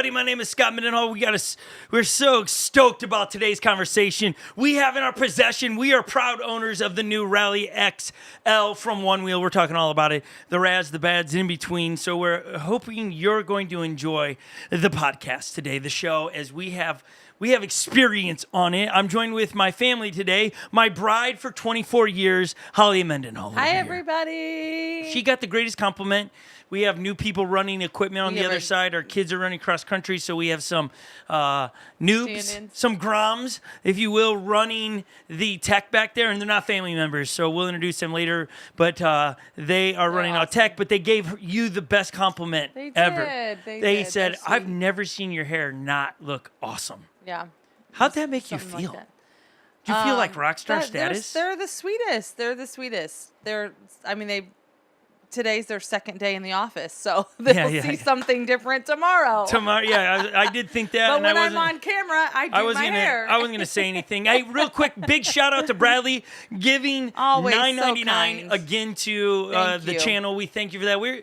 everybody. My name is Scott Mendenhall. We're so stoked about today's conversation. We have in our possession, we are proud owners of the new Rally XL from Onewheel. We're talking all about it, the Rads, the bads, in between. So we're hoping you're going to enjoy the podcast today, the show, as we have experience on it. I'm joined with my family today. My bride for 24 years, Holly Mendenhall. Hi, everybody. She got the greatest compliment. We have new people running equipment on the other side. Our kids are running cross country, so we have some noobs, some groms, if you will, running the tech back there, and they're not family members, so we'll introduce them later. But they are running out tech, but they gave you the best compliment ever. They said, "I've never seen your hair not look awesome." Yeah. How'd that make you feel? Like Do you feel like rock star status? They're the sweetest. Today's their second day in the office, so they'll see something different tomorrow. I did think that. But when I'm on camera, I do my hair. I wasn't going to say anything. Hey, real quick, big shout out to Bradley giving $9.99 again to the channel. We thank you for that. We're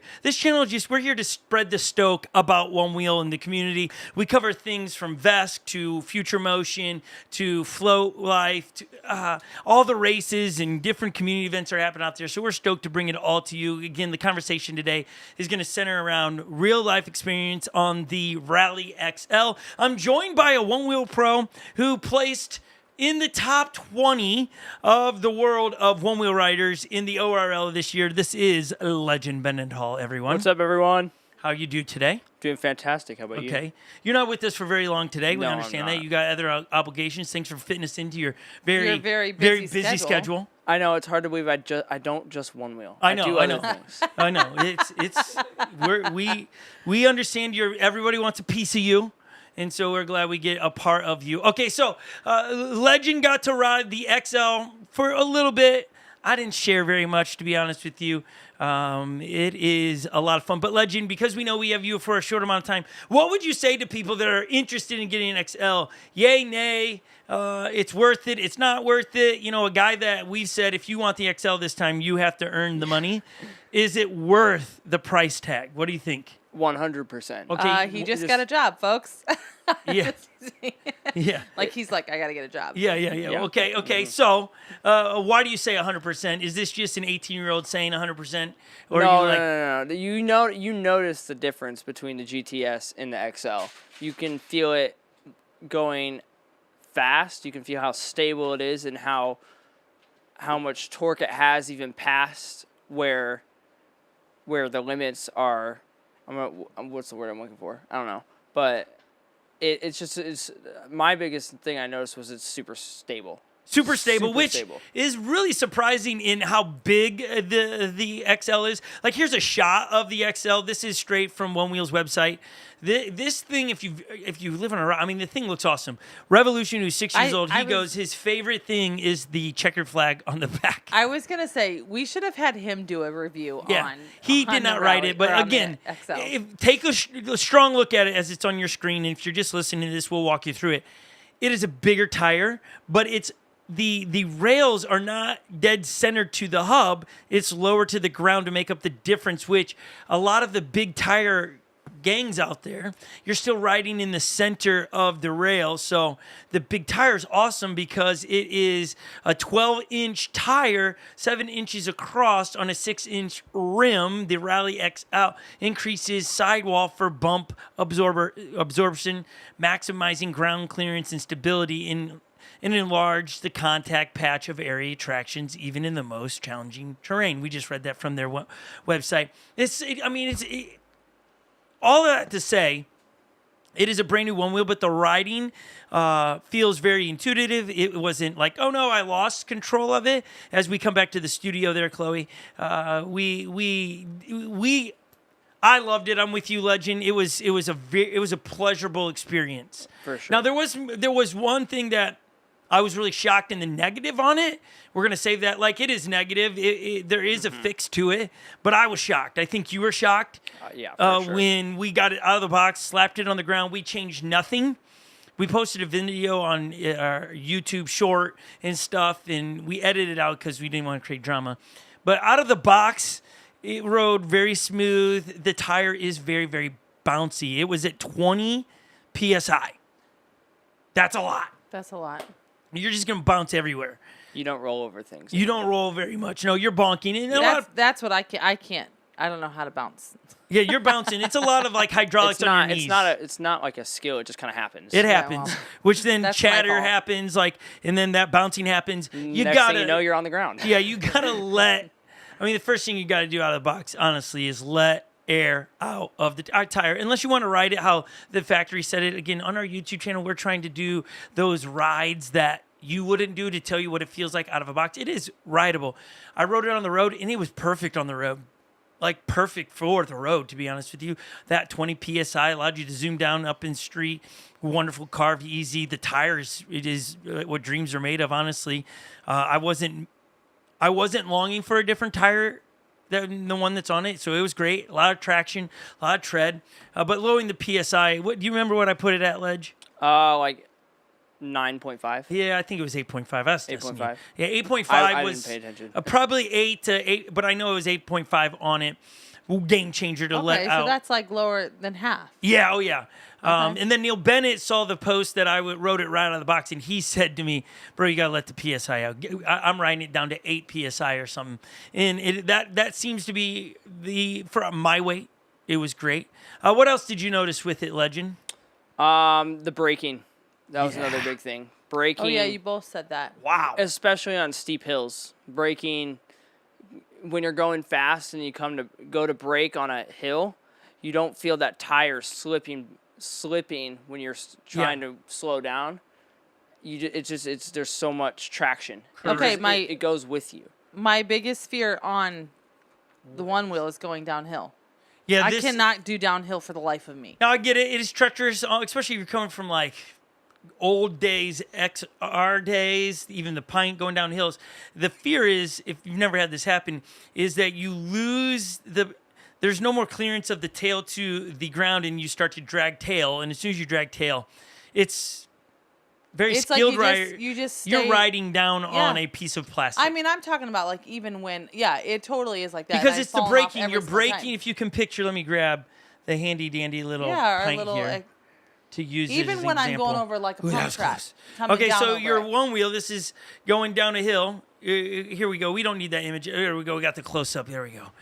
here to spread the stoke about Onewheel in the community. We cover things from VESC to Future Motion to Float Life to all the races and different community events are happening out there. So we're stoked to bring it all to you. Again, the conversation today is going to center around real-life experience on the Rally XL. I'm joined by a Onewheel pro who placed in the top 20 of the world of Onewheel riders in the ORL this year. This is Legend Mendenhall, everyone. What's up, everyone? How you do today? Doing fantastic. How about you? Okay. You're not with us for very long today. We No, understand I'm that. not. You got other obligations. Thanks for fitting us into your very busy schedule. I know it's hard to believe I don't just Onewheel. I know. do other things. I know. We understand everybody wants a piece of you. And so we're glad we get a part of you. Okay, so Legend got to ride the XL for a little bit. I didn't share very much, to be honest with you. It is a lot of fun. But Legend, because we know we have you for a short amount of time, what would you say to people that are interested in getting an XL? Yay, nay, it's worth it, it's not worth it. You know, a guy that we've said, if you want the XL this time, you have to earn the money. Is it worth the price tag? What do you think? 100%. Okay, he just got a job, folks. Yeah. Yeah. He's like, I got to get a job. Yeah. Okay. So, why do you say 100%? Is this just an 18-year-old saying 100%? Or No. You notice the difference between the GTS and the XL. You can feel it going fast. You can feel how stable it is and how much torque it has, even past where the limits are. What's the word I'm looking for? I don't know, but it's my biggest thing I noticed was it's super stable. Super stable, which is really surprising in how big the XL is. Like, here's a shot of the XL. This is straight from Onewheel's website. This thing, if you live on a, the thing looks awesome. Revolution, who's 6 years old, his favorite thing is the checkered flag on the back. I was gonna say we should have had him do a review on. He did not write it, but again, take a strong look at it as it's on your screen. And if you're just listening to this, we'll walk you through it. It is a bigger tire, but it's the rails are not dead centered to the hub. It's lower to the ground to make up the difference, which a lot of the big tire gangs out there, you're still riding in the center of the rail. So the big tire is awesome because it is a 12-inch tire, 7 inches across on a 6-inch rim. The Rally XL increases sidewall for bump absorption, maximizing ground clearance and stability and enlarge the contact patch of area attractions even in the most challenging terrain. We just read that from their website. All that to say, it is a brand new Onewheel, but the riding feels very intuitive. It wasn't like, oh no, I lost control of it. As we come back to the studio there, Chloe, I loved it. I'm with you, Legend. It was a pleasurable experience. For sure. Now there was one thing that I was really shocked in the negative on it. We're going to save that. Like, it is negative. There is a fix to it, but I was shocked. I think you were shocked. Yeah, for sure. When we got it out of the box, slapped it on the ground. We changed nothing. We posted a video on our YouTube short and stuff, and we edited it out because we didn't want to create drama. But out of the box, it rode very smooth. The tire is very, very bouncy. It was at 20 PSI. That's a lot. That's a lot. You're just going to bounce everywhere. You don't roll over things. You don't roll very much. No, you're bonking. And That's what I can't. I don't know how to bounce. yeah, you're bouncing. It's a lot of like hydraulics on your knees. It's not like a skill. It just kind of happens. It happens, well, which then that's chatter my fault. happens, like, and then that bouncing happens. You Next gotta, thing you know, you're on the ground. yeah, you gotta let. I mean, the first thing you gotta do out of the box, honestly, is let air out of the tire. Unless you want to ride it how the factory said it. Again, on our YouTube channel, we're trying to do those rides that you wouldn't do to tell you what it feels like out of a box. It is rideable. I rode it on the road, and it was perfect on the road. Like perfect for the road, to be honest with you. That 20 PSI allowed you to zoom down up in street. Wonderful, carved, easy. The tires, it is what dreams are made of, honestly. I wasn't longing for a different tire than the one that's on it, so it was great. A lot of traction, a lot of tread. But lowering the PSI, do you remember what I put it at, Ledge? Like 9.5. Yeah, I think it was 8.5. 8.5. Yeah, 8.5 I was didn't pay attention. Probably 8 to 8, but I know it was 8.5 on it. Game changer to let out. So that's like lower than half. Yeah, oh yeah. Okay. And then Neil Bennett saw the post that I wrote it right out of the box, and he said to me, "Bro, you gotta let the PSI out. I'm writing it down to 8 PSI or something." And that seems to be for my weight. It was great. What else did you notice with it, Legend? The braking. That was another big thing. Braking. Oh yeah, you both said that. Wow. Especially on steep hills. Braking, when you're going fast and you go to brake on a hill, you don't feel that tire slipping when you're trying to slow down. There's so much traction. Okay, it goes with you. My biggest fear on the Onewheel is going downhill. Yeah, I cannot do downhill for the life of me. Now I get it. It is treacherous, especially if you're coming from like old days, XR days, even the pint going down hills. The fear is, if you've never had this happen, is that you lose there's no more clearance of the tail to the ground, and you start to drag tail. And as soon as you drag tail, it's very skilled rider. You're riding down on a piece of plastic. I mean, I'm talking about like even when, it totally is like that. Because it's the braking. You're braking. If you can picture, let me grab the handy dandy little pint here. To use even when I'm going over like a pump track. Okay, so your Onewheel, this is going down a hill. Here we go. We don't need that image. There we go. We got the close up. There we go.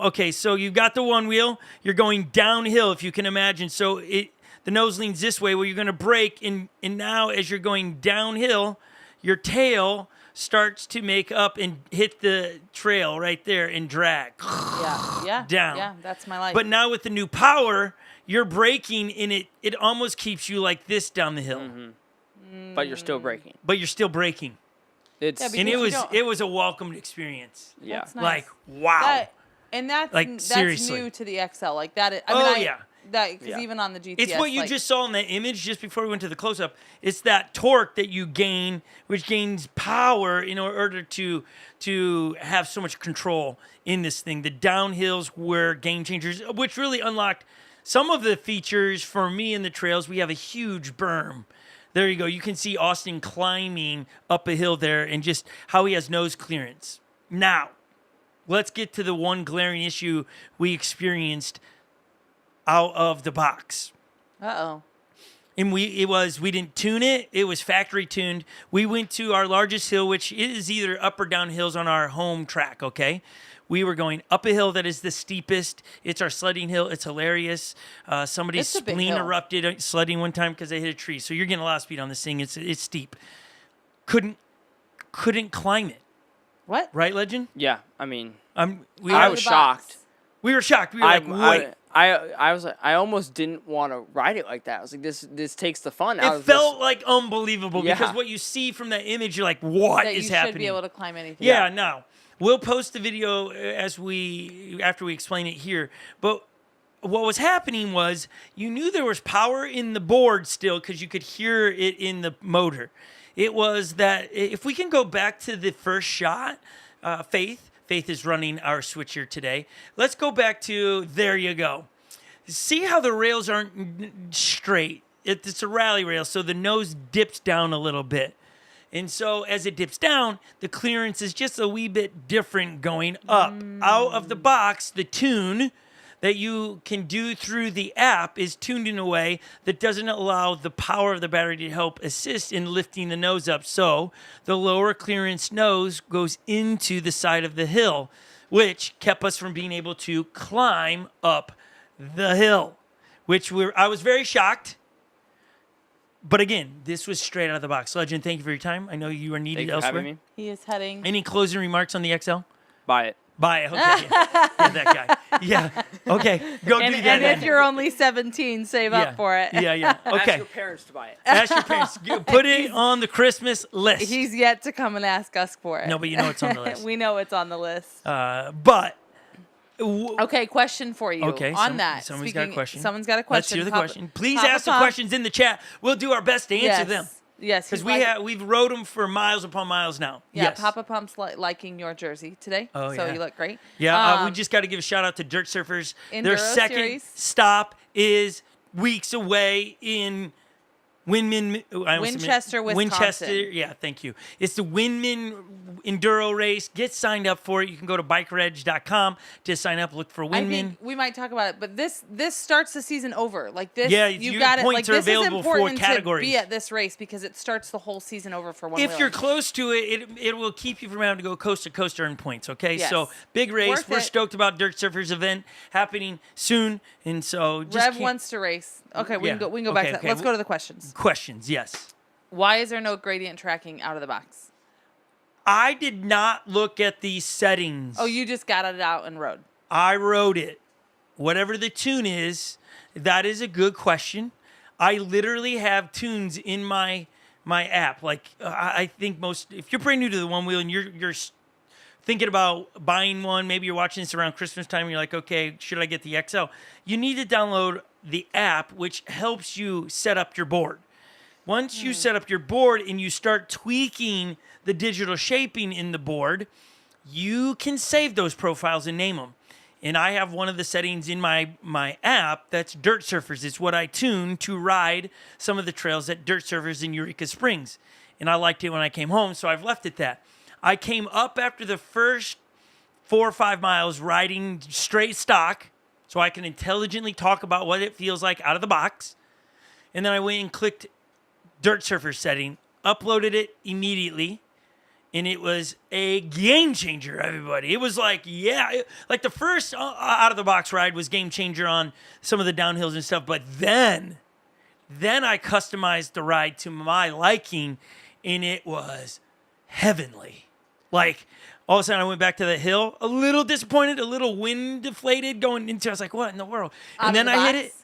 Okay, so you've got the Onewheel. You're going downhill, if you can imagine. So the nose leans this way where you're going to brake. And now as you're going downhill, your tail starts to make up and hit the trail right there and drag down. Yeah, that's my life. But now with the new power, you're braking, and it almost keeps you like this down the hill. Mm-hmm. But you're still braking. It was a welcomed experience. Yeah. That's nice. Like, wow. That's seriously. new to the XL. Like that. Because even on the GTS. It's what you just saw in that image just before we went to the close-up. It's that torque that you gain, which gains power in order to have so much control in this thing. The downhills were game changers, which really unlocked some of the features for me in the trails. We have a huge berm. There you go. You can see Austin climbing up a hill there and just how he has nose clearance. Now, let's get to the one glaring issue we experienced out of the box. Uh-oh. And we didn't tune it. It was factory tuned. We went to our largest hill, which is either up or down hills on our home track, okay? We were going up a hill that is the steepest. It's our sledding hill. It's hilarious. Somebody's spleen erupted sledding one time because they hit a tree. So you're getting a lot of speed on this thing. It's steep. Couldn't climb it. What? Right, Legend? Yeah, I mean, I was shocked. We were shocked. We were like, wait. I was like, I almost didn't want to ride it like that. I was like, this takes the fun out of this. It felt like unbelievable because what you see from that image, you're like, what is happening? You should be able to climb anything. Yeah, no. We'll post the video after we explain it here. But what was happening was you knew there was power in the board still because you could hear it in the motor. It was that if we can go back to the first shot, Faith is running our switcher today. Let's go back to, there you go. See how the rails aren't straight. It's a rally rail, so the nose dips down a little bit. And so as it dips down, the clearance is just a wee bit different going up. Out of the box, the tune that you can do through the app is tuned in a way that doesn't allow the power of the battery to help assist in lifting the nose up. So the lower clearance nose goes into the side of the hill, which kept us from being able to climb up the hill, I was very shocked. But again, this was straight out of the box. Legend, thank you for your time. I know you are needed elsewhere. Having me. He is heading. Any closing remarks on the XL? Buy it. Buy it. Okay. Yeah, that guy. Yeah. Okay. Go do that. And if you're only 17, save up for it. Yeah. Okay. Ask your parents to buy it. Ask your parents. Put it on the Christmas list. He's yet to come and ask us for it. No, but you know it's on the list. We know it's on the list. But. Okay, question for you. Okay. That. Someone's got a question. Someone's got a question. Let's hear the question. Please ask the questions in the chat. We'll do our best to answer them. Yes, because we've rode them for miles upon miles now. Yeah, yes. Papa Pump's liking your jersey today. Oh, so you look great. Yeah, we just got to give a shout out to Dirt Surfers. Their second series. stop is weeks away in Winchester, Wisconsin. Winchester, yeah, thank you. It's the Winman Enduro race. Get signed up for it. You can go to bikereg.com to sign up. Look for Winman. I think we might talk about it, but this starts the season over. Like this, yeah, you got it. Like points are this is available for important categories. to be at this race because it starts the whole season over for one. If you're close to it, it will keep you from having to go coast to coast to earn points. Okay, yes. So big race. Worth We're it. stoked about Dirt Surfers event happening soon, and so just Rev wants to race. Okay, we can go back to that. Let's go to the questions. Questions, yes. Why is there no gradient tracking out of the box? I did not look at the settings. Oh, you just got it out and rode. I rode it. Whatever the tune is, that is a good question. I literally have tunes in my app. Like I think if you're brand new to the Onewheel and you're thinking about buying one, maybe you're watching this around Christmas time and you're like, okay, should I get the XL? You need to download the app, which helps you set up your board. Once you set up your board and you start tweaking the digital shaping in the board, you can save those profiles and name them. And I have one of the settings in my app that's Dirt Surfers. It's what I tune to ride some of the trails at Dirt Surfers in Eureka Springs. And I liked it when I came home, so I've left it that. I came up after the first 4 or 5 miles riding straight stock so I can intelligently talk about what it feels like out of the box. And then I went and clicked Dirt Surfer setting, uploaded it immediately, and it was a game changer, everybody. It was like, like the first out-of-the-box ride was game changer on some of the downhills and stuff, but then I customized the ride to my liking, and it was heavenly. Like, all of a sudden, I went back to the hill, a little disappointed, a little wind deflated going into it. I was like, what in the world? And then I hit it.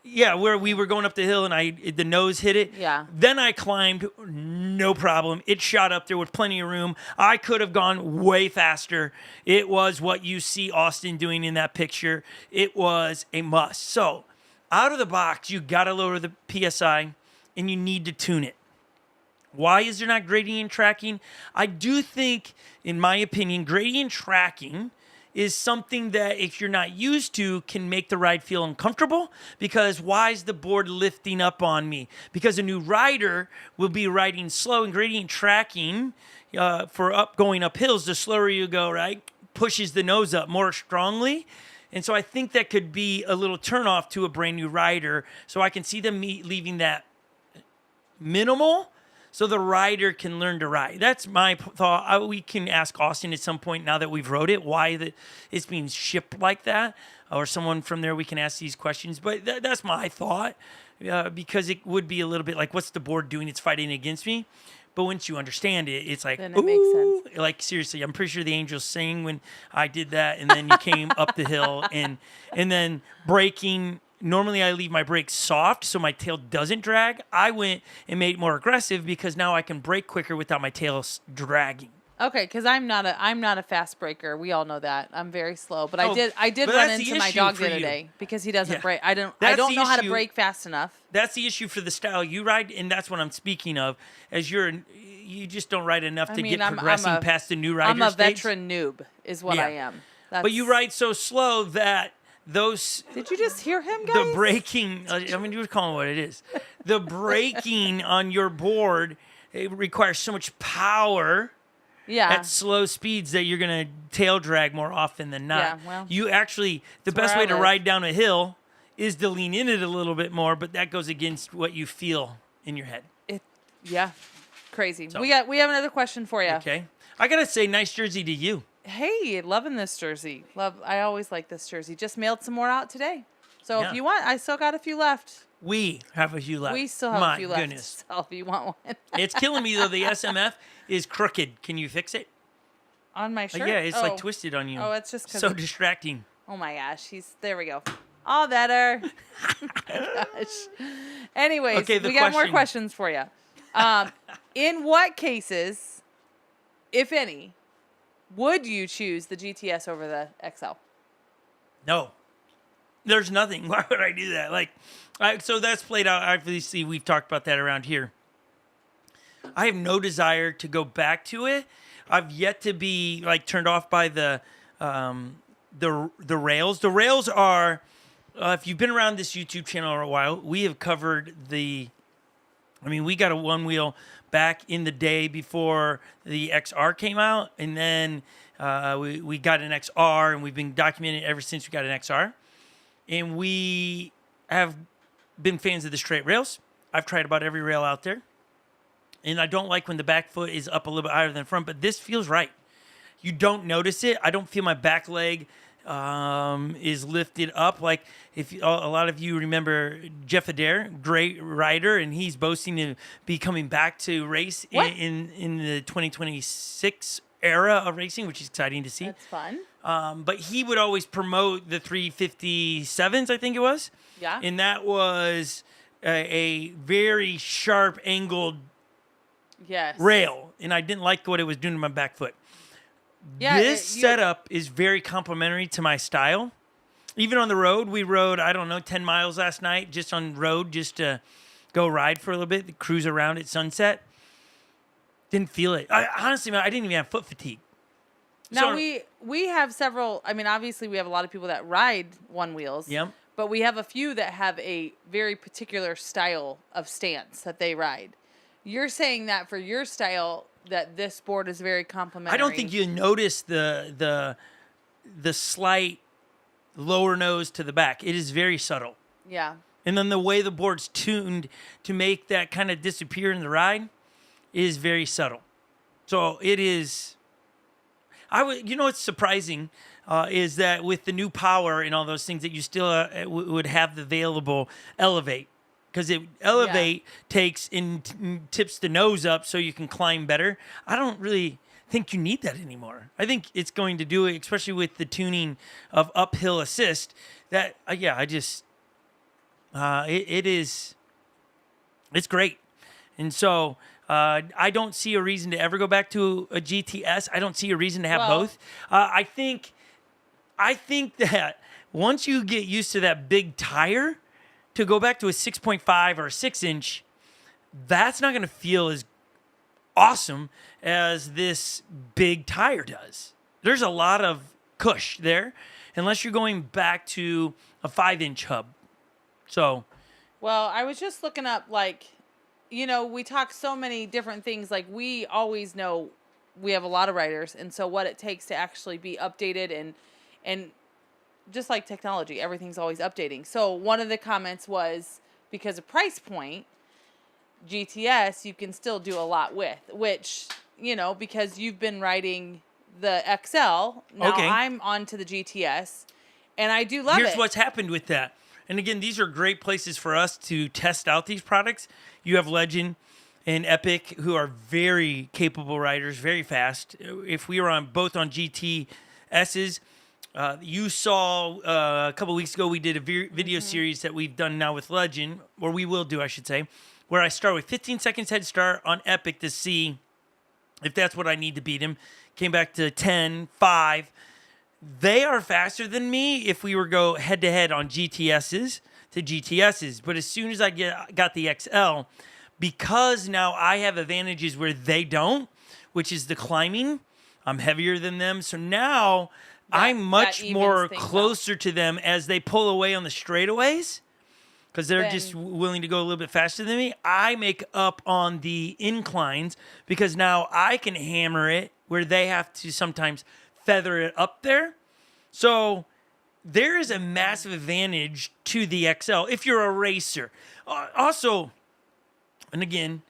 Yeah, where we were going up the hill and the nose hit it. Yeah. Then I climbed, no problem. It shot up there with plenty of room. I could have gone way faster. It was what you see Austin doing in that picture. It was a must. So, out of the box, you got to lower the PSI and you need to tune it. Why is there not gradient tracking? I do think, in my opinion, gradient tracking is something that if you're not used to can make the ride feel uncomfortable because why is the board lifting up on me? Because a new rider will be riding slow and gradient tracking for going up hills, the slower you go, right, pushes the nose up more strongly. And so I think that could be a little turnoff to a brand new rider. So I can see them leaving that minimal so the rider can learn to ride. That's my thought. We can ask Austin at some point now that we've rode it why it's being shipped like that, or someone from there we can ask these questions. But that's my thought because it would be a little bit like, what's the board doing? It's fighting against me. But once you understand it, it's like, then it makes sense. Like seriously, I'm pretty sure the angels sang when I did that, and then you came up the hill and then braking. Normally, I leave my brakes soft so my tail doesn't drag. I went and made it more aggressive because now I can brake quicker without my tail dragging. Okay, because I'm not a fast braker. We all know that. I'm very slow, but I did run into my dog the other day because he doesn't brake. I don't know how to brake fast enough. That's the issue for the style you ride, and that's what I'm speaking of. As you just don't ride enough to get progressing past the new rider I'm a stage. veteran noob, is what I am. But you ride so slow that those. Did you just hear him, guys? The braking. I mean, you were calling it what it is. The braking on your board, it requires so much power at slow speeds that you're going to tail drag more often than not. Yeah, well, you actually, the best way to ride down a hill is to lean in it a little bit more, but that goes against what you feel in your head. Crazy. So, we have another question for you. Okay. I got to say, nice jersey to you. Hey, loving this jersey. I always like this jersey. Just mailed some more out today. So if you want, I still got a few left. We have a few left. We still have a few left. Goodness. So if you want one. It's killing me, though. The SMF is crooked. Can you fix it? On my shirt? Yeah, it's like twisted on you. Oh, it's just so distracting. Oh, my gosh. There we go. All better. Gosh. Anyways, we got more questions for you. In what cases, if any, would you choose the GTS over the XL? No. There's nothing. Why would I do that? So that's played out. Obviously, we've talked about that around here. I have no desire to go back to it. I've yet to be turned off by the rails. The rails are, if you've been around this YouTube channel for a while, we have covered we got a Onewheel back in the day before the XR came out, and then we got an XR, and we've been documenting it ever since we got an XR. And we have been fans of the straight rails. I've tried about every rail out there. And I don't like when the back foot is up a little bit higher than the front, but this feels right. You don't notice it. I don't feel my back leg is lifted up. Like if a lot of you remember Jeff Adair, great rider, and he's boasting to be coming back to race in the 2026 era of racing, which is exciting to see. That's fun. But he would always promote the 357s, I think it was. Yeah. And that was a very sharp angled rail, and I didn't like what it was doing to my back foot. Yeah, this setup is very complimentary to my style. Even on the road, we rode, 10 miles last night just on road, just to go ride for a little bit, cruise around at sunset. Didn't feel it. Honestly, man, I didn't even have foot fatigue. Now, we have several, obviously we have a lot of people that ride Onewheels. Yep. But we have a few that have a very particular style of stance that they ride. You're saying that for your style, that this board is very complimentary. I don't think you notice the slight lower nose to the back. It is very subtle. Yeah. And then the way the board's tuned to make that kind of disappear in the ride is very subtle. So it is... what's surprising is that with the new power and all those things that you still would have the available Elevate. Because Elevate takes and tips the nose up so you can climb better. I don't really think you need that anymore. I think it's going to do it, especially with the tuning of uphill assist. That, it's great. And so... I don't see a reason to ever go back to a GTS. I don't see a reason to have both. I think that once you get used to that big tire, to go back to a 6.5 or a 6-inch, that's not going to feel as awesome as this big tire does. There's a lot of cush there, unless you're going back to a 5-inch hub. So, well, I was just looking up we talk so many different things. We always know we have a lot of riders, and so what it takes to actually be updated and just like technology, everything's always updating. So one of the comments was, because of price point, GTS you can still do a lot with, which, because you've been riding the XL, now I'm on to the GTS, and I do love it. Here's what's happened with that. And again, these are great places for us to test out these products. You have Legend and Epic, who are very capable riders, very fast. If we were both on GTSs, you saw a couple weeks ago, we did a video series that we've done now with Legend, or we will do, I should say, where I start with 15 seconds head start on Epic to see if that's what I need to beat him. Came back to 10, 5. They are faster than me if we were go head-to-head on GTSs to GTSs. But as soon as I got the XL, because now I have advantages where they don't, which is the climbing, I'm heavier than them. So now I'm much more closer to them as they pull away on the straightaways, because they're just willing to go a little bit faster than me. I make up on the inclines because now I can hammer it where they have to sometimes feather it up there. So there is a massive advantage to the XL if you're a racer. Also, and again,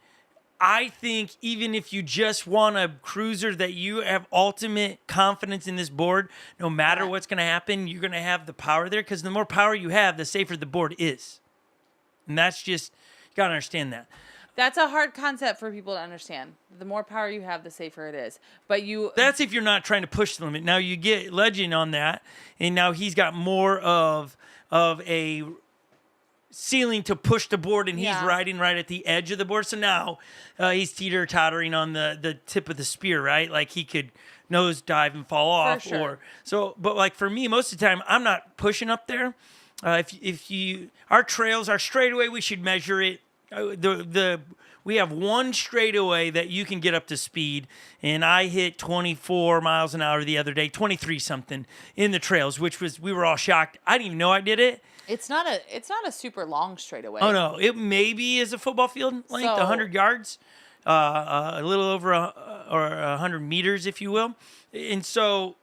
I think even if you just want a cruiser that you have ultimate confidence in this board, no matter what's going to happen, you're going to have the power there, because the more power you have, the safer the board is. And that's just, you got to understand that. That's a hard concept for people to understand. The more power you have, the safer it is. But that's if you're not trying to push the limit. Now you get Legend on that, and now he's got more of a ceiling to push the board, and he's riding right at the edge of the board. So now he's teeter-tottering on the tip of the spear, right? Like he could nose dive and fall off. For sure. But like for me, most of the time, I'm not pushing up there. Our trails, our straightaway, we should measure it. We have one straightaway that you can get up to speed, and I hit 24 miles an hour the other day, 23 something in the trails, which was, we were all shocked. I didn't even know I did it. It's not a super long straightaway. Oh no, it maybe is a football field length, 100 yards, a little over 100 meters, if you will, and so.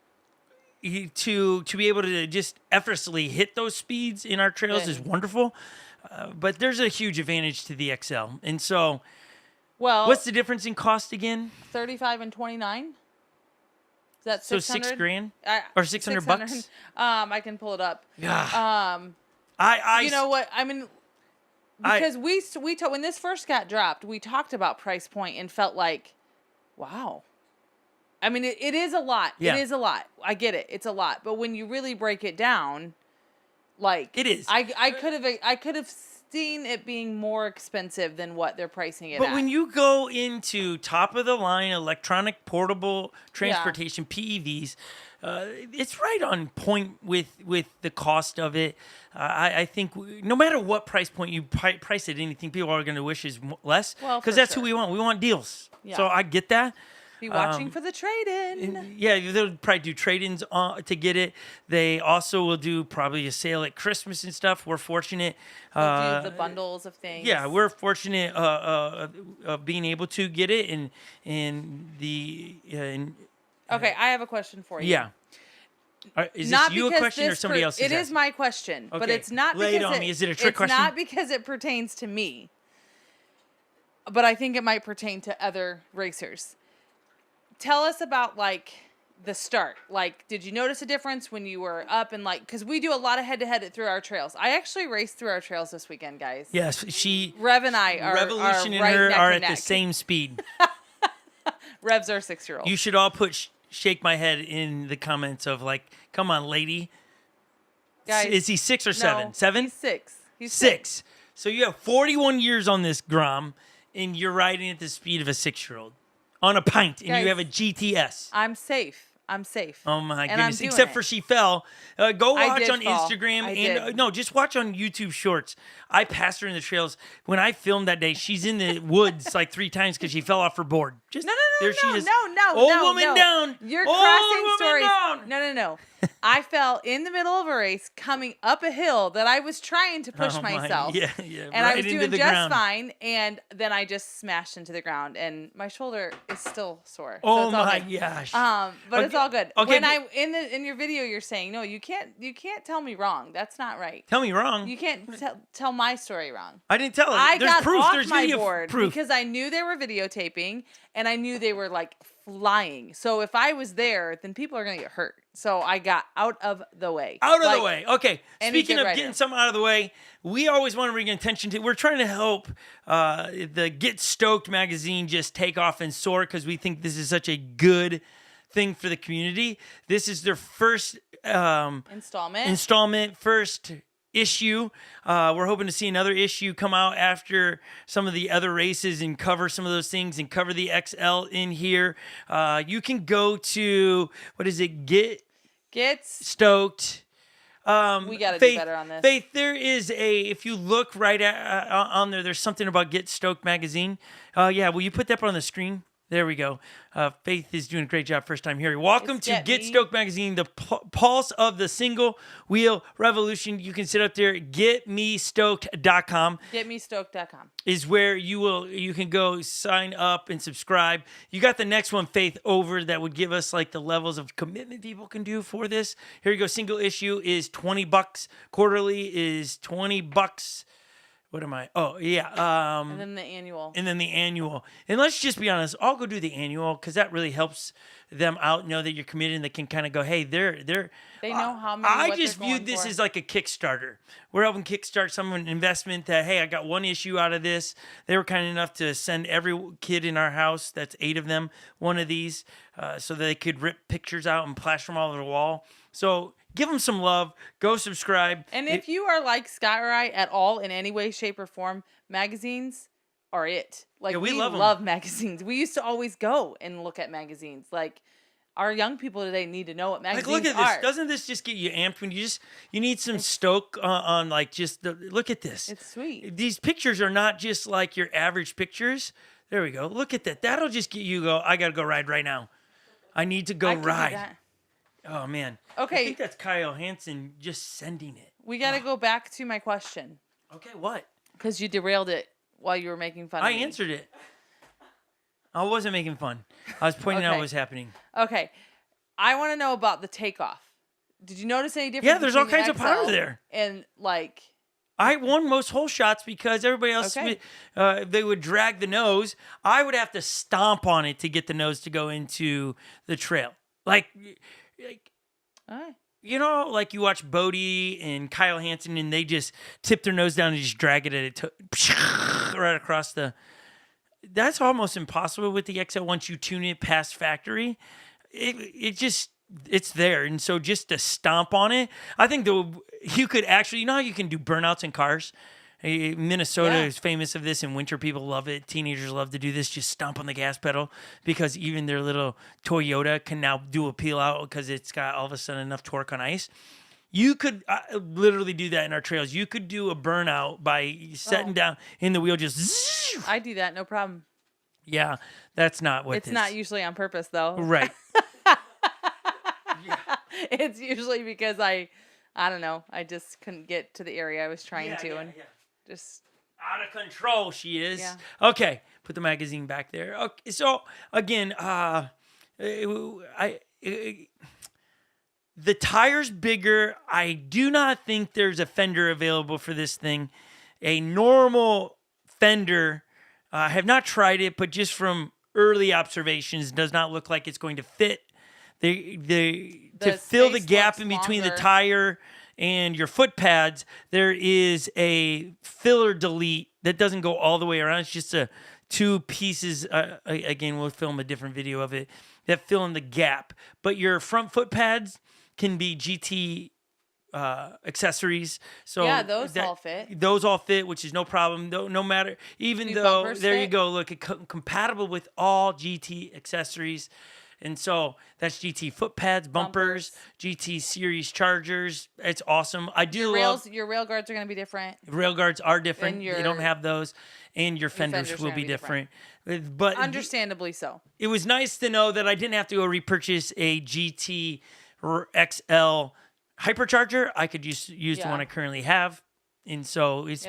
To be able to just effortlessly hit those speeds in our trails is wonderful, but there's a huge advantage to the XL. And so, what's the difference in cost again? 35 and 29. Is that so $600? $6,000 or $600? I can pull it up. Yeah. You know what I mean? Because we when this first got dropped, we talked about price point and felt like, wow. I mean, it is a lot. Yeah. It is a lot. I get it. It's a lot. But when you really break it down, like it is. I could have seen it being more expensive than what they're pricing it at. But when you go into top of the line electronic portable transportation PEVs, it's right on point with the cost of it. I think no matter what price point you price it, anything people are going to wish is less, because that's who we want. We want deals. Yeah. So I get that. Be watching for the trade-in. Yeah, they'll probably do trade-ins to get it. They also will do probably a sale at Christmas and stuff. We're fortunate. They'll do the bundles of things. Yeah, we're fortunate of being able to get it. Okay, I have a question for you. Yeah. Is this you a question or somebody else? It is my question, but it's not because lay it on me. Is it a trick question? It's not because it pertains to me, but I think it might pertain to other racers. Tell us about, like, the start. Like, did you notice a difference when you were up and, like, because we do a lot of head-to-head through our trails. I actually raced through our trails this weekend, guys. Yes, Rev and I are Revolution are and right her neck are and at neck. the same speed. Rev's our 6-year-old. You should all put shake my head in the comments of, like, come on, lady. Guys, is he 6 or 7? 7? He's 6. He's 6. So you have 41 years on this Grom, and you're riding at the speed of a 6-year-old. On a pint, and you have a GTS. I'm safe. Oh my goodness! Except for she fell. Go watch on fall. Instagram no, just watch on YouTube Shorts. I passed her in the trails when I filmed that day. She's in the woods like 3 times because she fell off her board. Just no, there she is. Old woman down. You're Old crossing woman stories. down. No. I fell in the middle of a race coming up a hill that I was trying to push myself. Yeah. And right I was doing just ground. Fine, and then I just smashed into the ground, and my shoulder is still sore. Oh so my gosh! But it's all good. Okay, When in your video you're saying no, you can't tell me wrong. That's not right. Tell me wrong. You can't tell my story wrong. I didn't tell it. I There's got proof. off There's my video board proof. because I knew they were videotaping and I knew they were like flying. So if I was there, then people are gonna get hurt. So I got out of the way. Out of the way. Okay. Speaking of rider. getting something out of the way, we always want to bring attention to. We're trying to help the Get Stoked magazine just take off and soar because we think this is such a good thing for the community. This is their first installment, first issue. We're hoping to see another issue come out after some of the other races and cover some of those things and cover the XL in here. You can go to, what is it? Get Stoked. We got to do better on this. Faith, there is if you look right on there, there's something about Get Stoked magazine. Yeah, will you put that up on the screen? There we go. Faith is doing a great job first time here. Welcome It's to Get Stoked Magazine, the pulse of the single wheel revolution. You can sit up there, getmestoked.com. Getmestoked.com is where you can go sign up and subscribe. You got the next one, Faith, over that would give us like the levels of commitment people can do for this. Here you go. Single issue is $20. Quarterly is $20. What am I? Oh, yeah. and then the annual. And let's just be honest. I'll go do the annual because that really helps them out, know that you're committed, and they can kind of go, hey, they're. They know how many. I just viewed this as like a Kickstarter. We're helping kickstart an investment that, hey, I got one issue out of this. They were kind enough to send every kid in our house, that's 8 of them, one of these, so that they could rip pictures out and plaster them all over the wall. So give them some love. Go subscribe. And if you are like Scott or I at all in any way, shape, or form, magazines are it. Like, yeah, we love magazines. We used to always go and look at magazines. Like, our young people today need to know what magazines are. Like, look at this. Doesn't this just get you amped when you need some stoke on like just look at this. It's sweet. These pictures are not just like your average pictures. There we go. Look at that. That'll just get you I got to go ride right now. I need to go ride. Oh, man. Okay. I think that's Kyle Hansen just sending it. We got to go back to my question. Okay, what? Because you derailed it while you were making fun of me. I answered it. I wasn't making fun. I was pointing out what was happening. Okay. I want to know about the takeoff. Did you notice any difference? Yeah, there's all kinds of XL power there. And, like... I won most hole shots because everybody else, they would drag the nose. I would have to stomp on it to get the nose to go into the trail. Like you know, like you watch Bodie and Kyle Hansen, and they just tip their nose down and just drag it at right across the. That's almost impossible with the XL once you tune it past factory. It's there, and so just to stomp on it, I think you could actually, you know how you can do burnouts in cars. Minnesota is famous of this. In winter, people love it. Teenagers love to do this. Just stomp on the gas pedal because even their little Toyota can now do a peel out because it's got all of a sudden enough torque on ice. You could literally do that in our trails. You could do a burnout by setting down in the wheel. Just I do that, no problem. Yeah, that's not what it's not usually on purpose though. Right. It's usually because I don't know. I just couldn't get to the area I was trying to. Just out of control she is. Yeah. Okay, put the magazine back there. Okay, so again, the tire's bigger. I do not think there's a fender available for this thing. A normal fender, I have not tried it, but just from early observations, does not look like it's going to fit. To fill the gap in between the tire and your foot pads, there is a filler delete that doesn't go all the way around. It's just two pieces. Again, we'll film a different video of it that fill in the gap. But your front foot pads can be GT accessories. So yeah, those all fit. Those all fit, which is no problem. No matter, even though there you go. Look, compatible with all GT accessories. And so that's GT foot pads, bumpers, GT series chargers. It's awesome. I do love your rail guards are going to be different. Rail guards are different. They don't have those, and your fenders will be different. But understandably so. It was nice to know that I didn't have to go repurchase a GT XL hypercharger. I could use the one I currently have, and so it's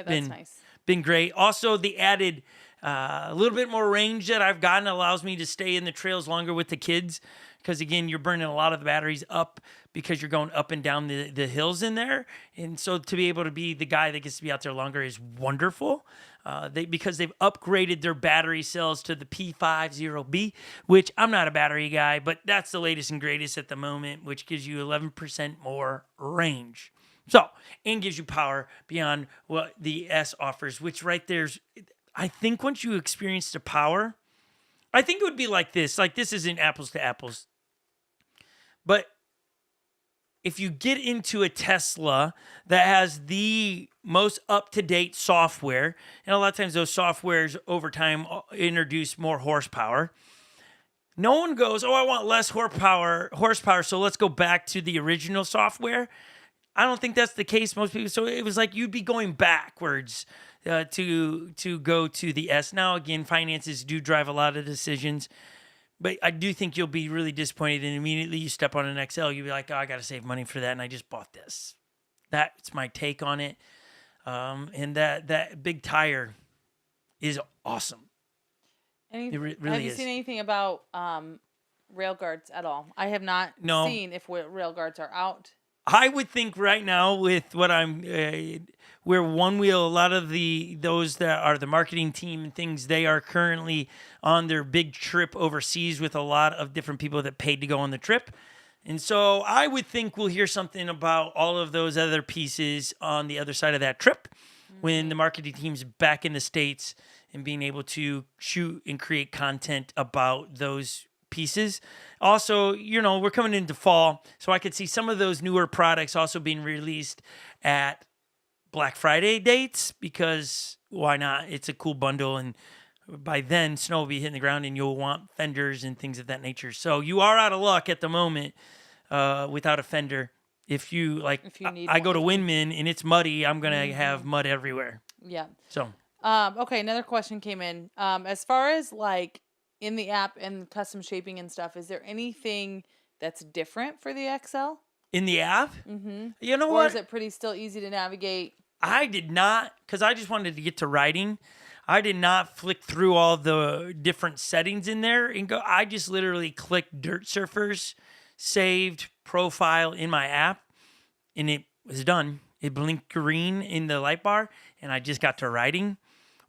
been great. Also, the added. A little bit more range that I've gotten allows me to stay in the trails longer with the kids because, again, you're burning a lot of the batteries up because you're going up and down the hills in there. And so to be able to be the guy that gets to be out there longer is wonderful because they've upgraded their battery cells to the P50B, which I'm not a battery guy, but that's the latest and greatest at the moment, which gives you 11% more range. So, and gives you power beyond what the S offers, which right there's... I think once you experience the power, I think it would be like this. Like, this isn't apples to apples. But if you get into a Tesla that has the most up-to-date software, and a lot of times those softwares over time introduce more horsepower, no one goes, oh, I want less horsepower, so let's go back to the original software. I don't think that's the case. Most people. So it was like you'd be going backwards to go to the S. Now again, finances do drive a lot of decisions, but I do think you'll be really disappointed, and immediately you step on an XL, you'll be like, oh, I got to save money for that, and I just bought this. That's my take on it. And that big tire is awesome. It really have you seen anything about rail guards at all? I have not seen if rail guards are out. I would think right now with what I'm, where Onewheel, a lot of those that are the marketing team and things, they are currently on their big trip overseas with a lot of different people that paid to go on the trip. And so I would think we'll hear something about all of those other pieces on the other side of that trip when the marketing team's back in the States and being able to shoot and create content about those pieces. Also, we're coming into fall, so I could see some of those newer products also being released at Black Friday dates, because why not? It's a cool bundle, and by then snow will be hitting the ground and you'll want fenders and things of that nature. So you are out of luck at the moment without a fender. If you need I go to Windman and it's muddy, I'm going to have mud everywhere. Yeah. So. Okay, another question came in. As far as like in the app and custom shaping and stuff, is there anything that's different for the XL? In the app? Mm-hmm. You know or what? Or is it pretty still easy to navigate? I did not, because I just wanted to get to riding. I did not flick through all the different settings in there and go. I just literally clicked Dirt Surfers, saved profile in my app, and it was done. It blinked green in the light bar, and I just got to riding,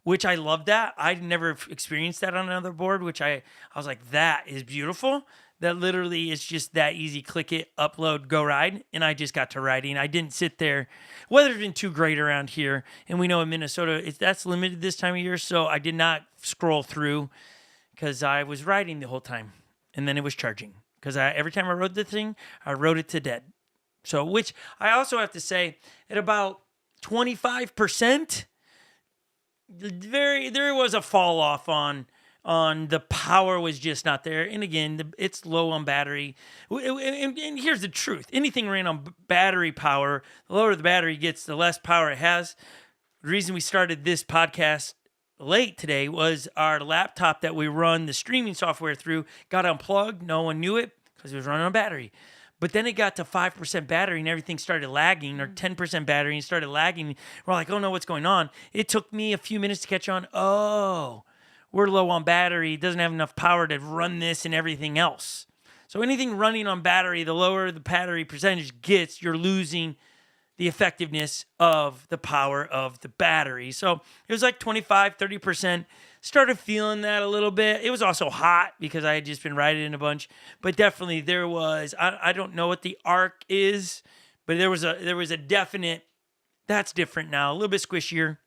which I love that. I'd never experienced that on another board, which I was like, that is beautiful. That literally is just that easy. Click it, upload, go ride. And I just got to riding. I didn't sit there. Weather's been too great around here. And we know in Minnesota, that's limited this time of year. So I did not scroll through because I was riding the whole time. And then it was charging. Because every time I rode the thing, I rode it to dead. So, which I also have to say, at about 25%, there was a fall off on the power was just not there. And again, it's low on battery. And here's the truth. Anything ran on battery power, the lower the battery gets, the less power it has. The reason we started this podcast late today was our laptop that we run the streaming software through got unplugged. No one knew it because it was running on battery. But then it got to 5% battery and everything started lagging, or 10% battery and started lagging. We're like, oh no, what's going on? It took me a few minutes to catch on. Oh, we're low on battery. It doesn't have enough power to run this and everything else. So anything running on battery, the lower the battery percentage gets, you're losing the effectiveness of the power of the battery. So it was like 25, 30%. Started feeling that a little bit. It was also hot because I had just been riding in a bunch. But definitely there was, I don't know what the arc is, but there was a definite, that's different now. A little bit squishier.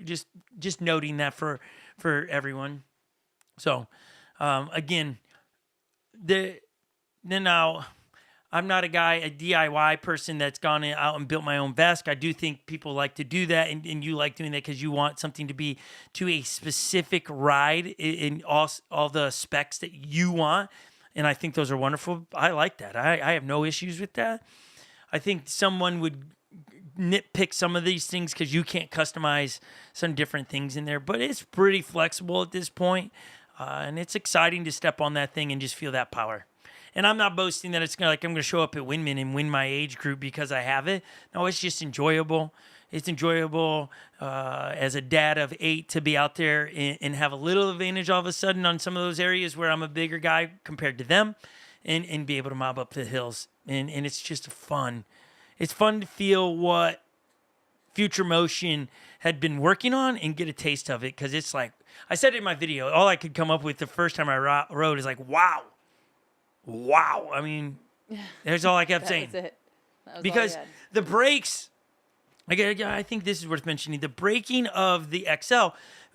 Just noting that for everyone. So, again, now I'm not a DIY person that's gone out and built my own vest. I do think people like to do that, and you like doing that because you want something to be to a specific ride in all the specs that you want, and I think those are wonderful. I like that. I have no issues with that. I think someone would nitpick some of these things because you can't customize some different things in there, but it's pretty flexible at this point, and it's exciting to step on that thing and just feel that power. And I'm not boasting that it's I'm going to show up at Windman and win my age group because I have it. No, it's just enjoyable. It's enjoyable as a dad of 8 to be out there and have a little advantage all of a sudden on some of those areas where I'm a bigger guy compared to them, and be able to mob up the hills. And it's just fun. It's fun to feel what Future Motion had been working on and get a taste of it, because it's like, I said it in my video, all I could come up with the first time I rode is like, wow. I mean, there's all I kept saying. That was because the brakes, I think this is worth mentioning. The braking of the XL,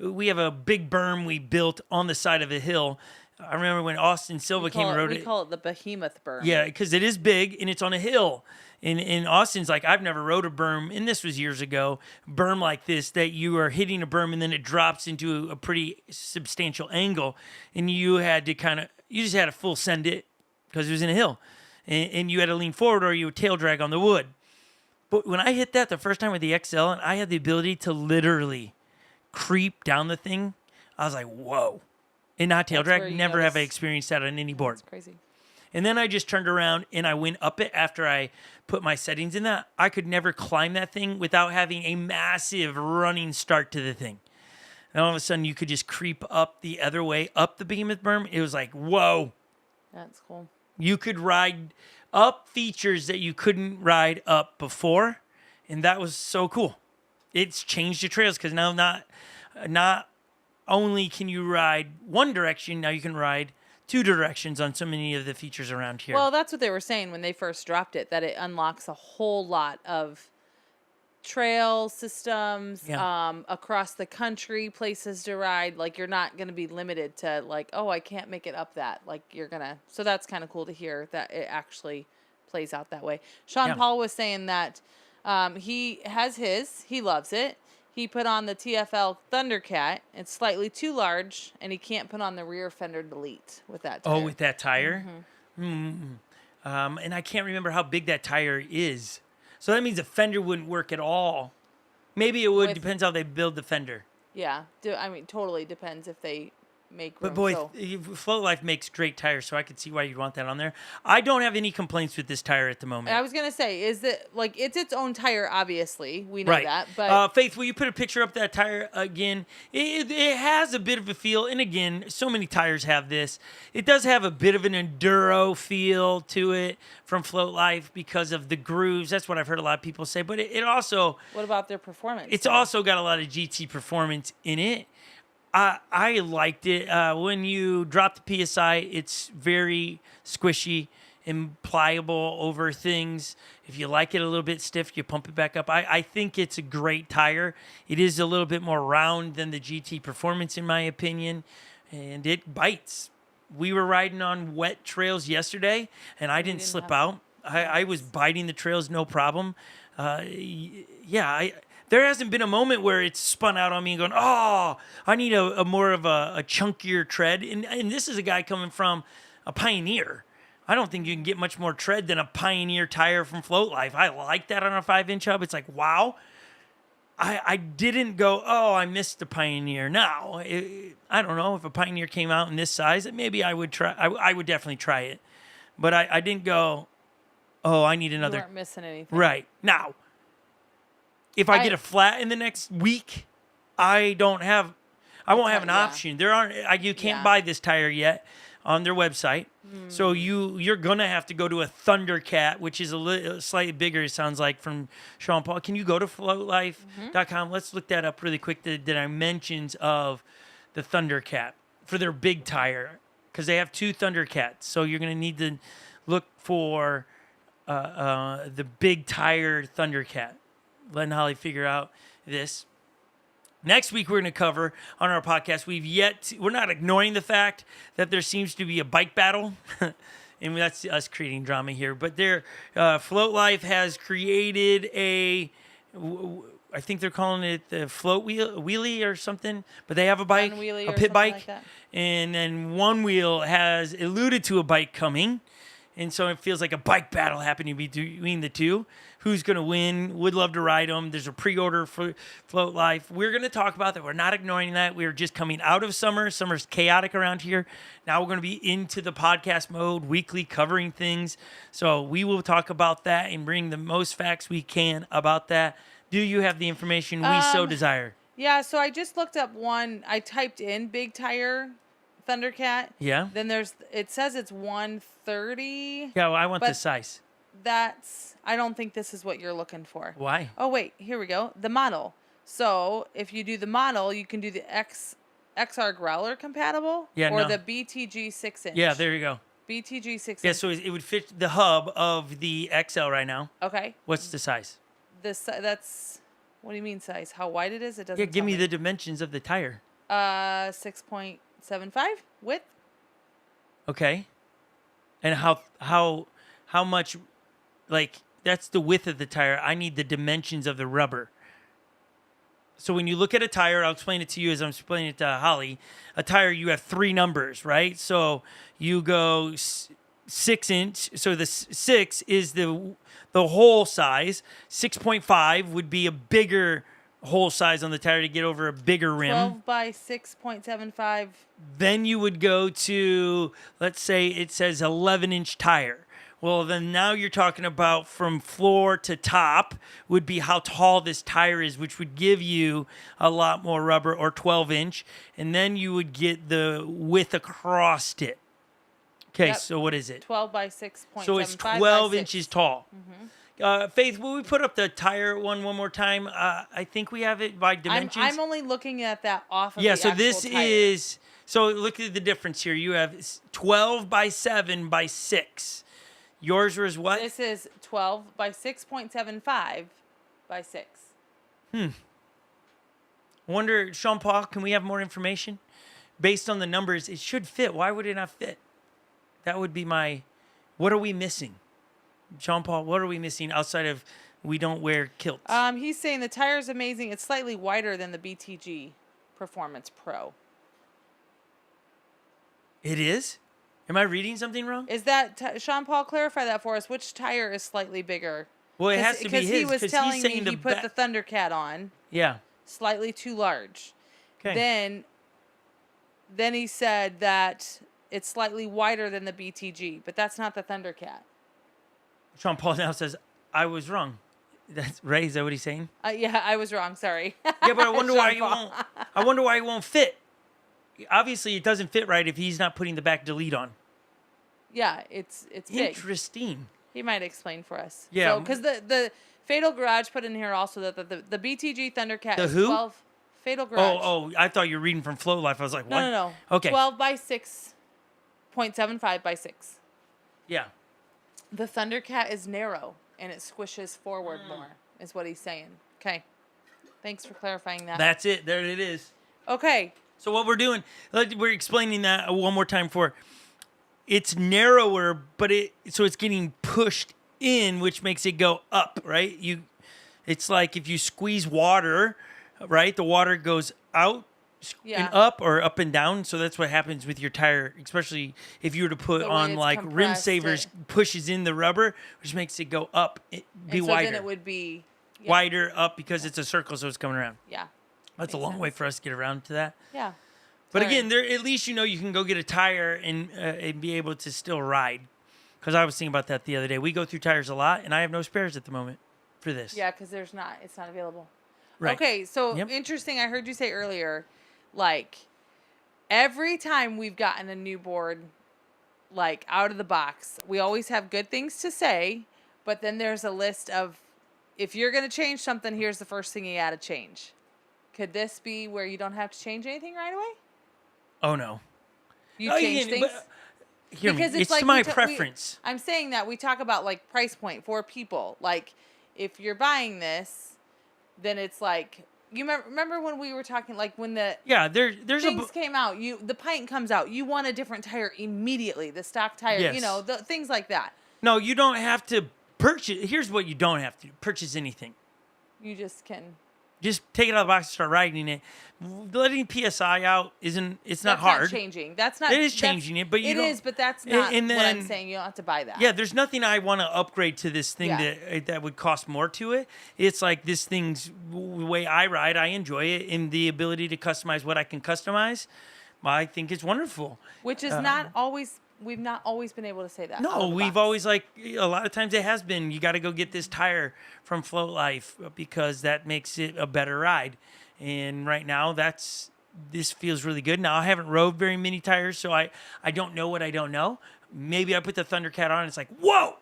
we have a big berm we built on the side of a hill. I remember when Austin Silva came and rode it. We call it the behemoth berm. Yeah, because it is big and it's on a hill. And Austin's like, I've never rode a berm, and this was years ago, berm like this, that you are hitting a berm and then it drops into a pretty substantial angle. And you had to you just had to full send it because it was in a hill. And you had to lean forward or you would tail drag on the wood. But when I hit that the first time with the XL, and I had the ability to literally creep down the thing, I was like, whoa. And not tail That's where drag, you never have I notice- experienced that on any board. It's crazy. And then I just turned around and I went up it after I put my settings in that. I could never climb that thing without having a massive running start to the thing. And all of a sudden you could just creep up the other way, up the behemoth berm. It was like, whoa. That's cool. You could ride up features that you couldn't ride up before. And that was so cool. It's changed the trails because now not only can you ride one direction, now you can ride two directions on so many of the features around here. Well, that's what they were saying when they first dropped it, that it unlocks a whole lot of trail systems across the country, places to ride. Like, you're not going to be limited to, like, oh, I can't make it up that. Like, you're going to... So that's kind of cool to hear that it actually plays out that way. Sean Paul was saying that he has his. He loves it. He put on the TFL Thundercat. It's slightly too large, and he can't put on the rear fender delete with that tire. Oh, with that tire? And I can't remember how big that tire is. So that means the fender wouldn't work at all. Maybe it would. Depends how they build the fender. Yeah. I mean, totally depends if they make room. But boy, so. Float Life makes great tires, so I could see why you'd want that on there. I don't have any complaints with this tire at the moment. I was gonna say, is it like it's its own tire? Obviously, we know Right. that. But Faith, will you put a picture up that tire again? It has a bit of a feel, and again, so many tires have this. It does have a bit of an enduro feel to it from Float Life because of the grooves. That's what I've heard a lot of people say. But it also, what about their performance? it's also got a lot of GT performance in it. I liked it. When you drop the PSI, it's very squishy and pliable over things. If you like it a little bit stiff, you pump it back up. I think it's a great tire. It is a little bit more round than the GT Performance, in my opinion, and it bites. We were riding on wet trails yesterday, and I didn't slip out. I was biting the trails, no problem. There hasn't been a moment where it's spun out on me and going, oh, I need a more of a chunkier tread. And this is a guy coming from a Pioneer. I don't think you can get much more tread than a Pioneer tire from Float Life. I like that on a 5-inch hub. It's like, wow. I didn't go, oh, I missed the Pioneer. Now, I don't know if a Pioneer came out in this size, maybe I would try. I would definitely try it. But I didn't go, oh, I need another. You weren't missing anything. Right. Now, if I get a flat in the next week, I won't have an option. You can't buy this tire yet on their website. So you're gonna have to go to a Thundercat, which is slightly bigger. It sounds like from Sean Paul. Can you go to floatlife.com? Let's look that up really quick. The dimensions of the Thundercat for their big tire, because they have two Thundercats. So you're gonna need to look for the big tire Thundercat. Letting Holly figure out this. Next week, we're going to cover on our podcast. We're not ignoring the fact that there seems to be a bike battle. And that's us creating drama here. But Float Life has created I think they're calling it the Float Wheelie or something. But they have a bike, a pit bike. Like that. And then Onewheel has alluded to a bike coming. And so it feels like a bike battle happening between the two. Who's going to win? Would love to ride them. There's a pre-order for Float Life. We're going to talk about that. We're not ignoring that. We're just coming out of summer. Summer's chaotic around here. Now we're going to be into the podcast mode, weekly, covering things. So we will talk about that and bring the most facts we can about that. Do you have the information we so desire? Yeah, so I just looked up one. I typed in big tire Thundercat. Yeah. Then it says it's 130. Yeah, well, I want the size. I don't think this is what you're looking for. Why? Oh, wait, here we go. The model. So if you do the model, you can do the XR Growler compatible or the BTG 6-inch. Yeah, there you go. BTG 6-inch. Yeah, so it would fit the hub of the XL right now. Okay. What's the size? That's, what do you mean size? How wide it is? It doesn't Yeah, give me the dimensions of the tire. 6.75 width. Okay. And how much, like, that's the width of the tire. I need the dimensions of the rubber. So when you look at a tire, I'll explain it to you as I'm explaining it to Holly. A tire, you have 3 numbers, right? So you go 6-inch. So the 6 is the hole size. 6.5 would be a bigger hole size on the tire to get over a bigger rim. 12 by 6.75. Then you would go to, let's say it says 11-inch tire. Well, then now you're talking about from floor to top would be how tall this tire is, which would give you a lot more rubber, or 12-inch. And then you would get the width across it. Okay, Yep. so what is it? 12 by 6.75. So it's by 12 6. inches tall. Faith, will we put up the tire one more time? I think we have it by dimensions. I'm only looking at that off of Yeah, the so actual this tire. is, so look at the difference here. You have 12 by 7 by 6. Yours was what? This is 12 by 6.75 by 6. Wonder, Sean Paul, can we have more information? Based on the numbers, it should fit. Why would it not fit? That would be my, what are we missing? Sean Paul, what are we missing outside of we don't wear kilts? He's saying the tire is amazing. It's slightly wider than the BTG Performance Pro. It is? Am I reading something wrong? Is that Sean Paul? Clarify that for us. Which tire is slightly bigger? Well, it has to be his. Because he was telling he's me saying he put the Thundercat on Yeah. slightly too large. Okay. Then he said that it's slightly wider than the BTG, but that's not the Thundercat. Sean Paul now says, I was wrong. That's right. Is that what he's saying? Yeah, I was wrong. Sorry. Yeah, but I wonder why Sean it Paul. won't. I wonder why it won't fit. Obviously, it doesn't fit right if he's not putting the back delete on. Yeah, it's big. Interesting. He might explain for us. Yeah. Because the Fatal Garage put in here also that the BTG Thundercat The is who? 12. Fatal Garage. Oh, I thought you were reading from Flow Life. I was like, what? No. Okay. 12 by 6.75 by 6. Yeah. The Thundercat is narrow and it squishes forward more, is what he's saying. Okay. Thanks for clarifying that. That's it. There it is. Okay. So what we're doing, we're explaining that one more time for, it's narrower, but so it's getting pushed in, which makes it go up, right? It's like if you squeeze water, right? The water goes out and up, or up and down. So that's what happens with your tire, especially if you were to put The way on it's like rim compressed, savers, pushes in the rubber, which makes it go up, be and so wider. then it would be Wider up because it's a circle, so it's coming around. Yeah. That's a Makes long way sense. for us to get around to that. Yeah. But Sorry. again, there at least you know you can go get a tire and be able to still ride. Because I was thinking about that the other day. We go through tires a lot, and I have no spares at the moment for this. Yeah, because it's not available. Right. Okay, so Yep. interesting. I heard you say earlier, like, every time we've gotten a new board, like, out of the box, we always have good things to say, but then there's a list of, if you're going to change something, here's the first thing you got to change. Could this be where you don't have to change anything right away? Oh, no. You change things? Hear Because me. It's like to my we preference. I'm saying that we talk about, like, price point for people. Like, if you're buying this, then it's like, you remember when we were talking, like, when the there's things came out, the pint comes out, you want a different tire immediately, the stock tire, Yes. you know, the things like that. No, you don't have to purchase. Here's what you don't have to do. Purchase anything. You just can. Just take it out of the box and start riding it. Letting PSI out it's not That's hard. not changing. That's not. It is changing it, but you don't. It is, but that's not and what I'm then- saying. You don't have to buy that. Yeah, there's nothing I want to upgrade to this thing Yeah. that would cost more to it. It's like this thing's the way I ride, I enjoy it, and the ability to customize what I can customize. I think it's wonderful. Which is not always. We've not always been able to say that. out No, of the we've box. always a lot of times it has been, you got to go get this tire from Float Life because that makes it a better ride. And right now this feels really good. Now I haven't rode very many tires, so I don't know what I don't know. Maybe I put the Thundercat on, it's like, whoa!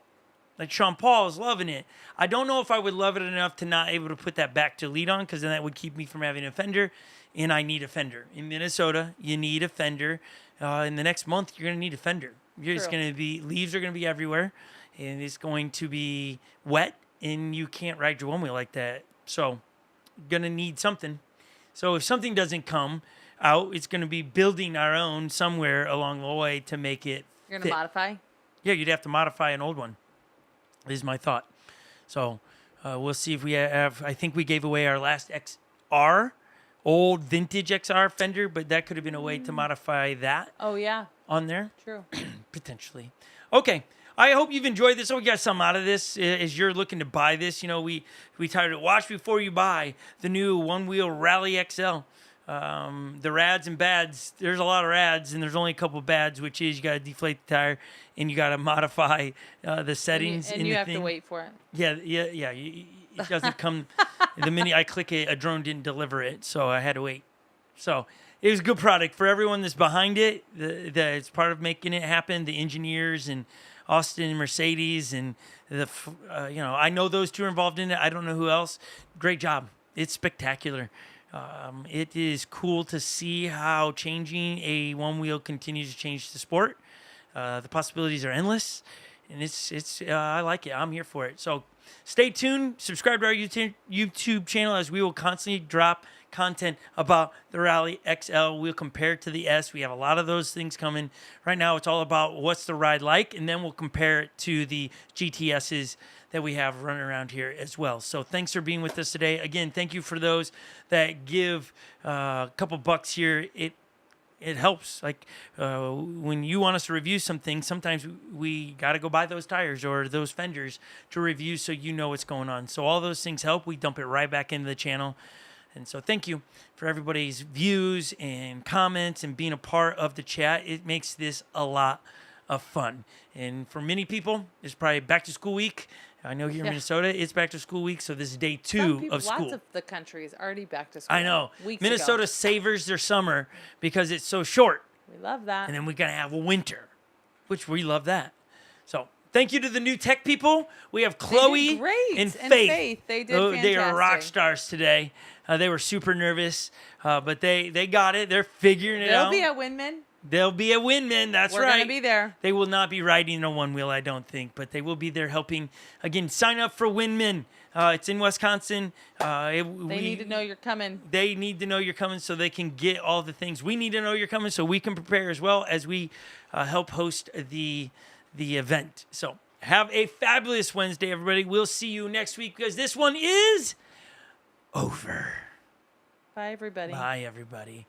Like Sean Paul is loving it. I don't know if I would love it enough to not able to put that back to lead on, because then that would keep me from having a fender, and I need a fender. In Minnesota, you need a fender. In the next month, you're going to need a fender. Leaves are going to be everywhere, and it's going to be wet, and you can't ride your one wheel like that. So, you're going to need something. So, if something doesn't come out, it's going to be building our own somewhere along the way to make it You're gonna fit. modify. Yeah, you'd have to modify an old one, is my thought. So, we'll see if we have, I think we gave away our last XR, old vintage XR fender, but that could have been a way to modify that Oh yeah, on there. true. potentially. Okay. I hope you've enjoyed this. I hope you got something out of this as you're looking to buy this. You know, we titled it Watch Before You Buy, the new Onewheel Rally XL. The rads and bads, there's a lot of rads and there's only a couple of bads, which is you got to deflate the tire and you got to modify the settings. And you have to wait for it. Yeah. It doesn't come. The minute I click it, a drone didn't deliver it, so I had to wait. So it was a good product for everyone that's behind it. That's part of making it happen. The engineers and Austin and Mercedes and I know those two are involved in it. I don't know who else. Great job. It's spectacular. It is cool to see how changing a one wheel continues to change the sport. The possibilities are endless, and it's I like it. I'm here for it. So stay tuned. Subscribe to our YouTube channel as we will constantly drop content about the Rally XL. We'll compare it to the S. We have a lot of those things coming. Right now, it's all about what's the ride like, and then we'll compare it to the GTSs that we have running around here as well. So thanks for being with us today. Again, thank you for those that give a couple bucks here. It helps. Like when you want us to review something, sometimes we got to go buy those tires or those fenders to review so you know what's going on. So all those things help. We dump it right back into the channel. And so thank you for everybody's views and comments and being a part of the chat. It makes this a lot of fun. And for many people, it's probably back to school week. I know here in Minnesota, it's back to school week. So this is day 2 of school. Lots of the country is already back to school. I know. Minnesota ago. savors their summer because it's so short. We love that. And then we're going to have a winter, which we love that. So thank you to the new tech people. We have Chloe and Faith. They did fantastic. They are rock stars today. They were super nervous, but they got it. They're figuring it out. They'll be at Windman. They'll be at Windman. That's right. We're going to be there. They will not be riding a one wheel, I don't think, but they will be there helping. Again, sign up for Windman. It's in Wisconsin. They need to know you're coming. They need to know you're coming so they can get all the things. We need to know you're coming so we can prepare as well as we help host the event. So have a fabulous Wednesday, everybody. We'll see you next week because this one is over. Bye, everybody. Bye, everybody.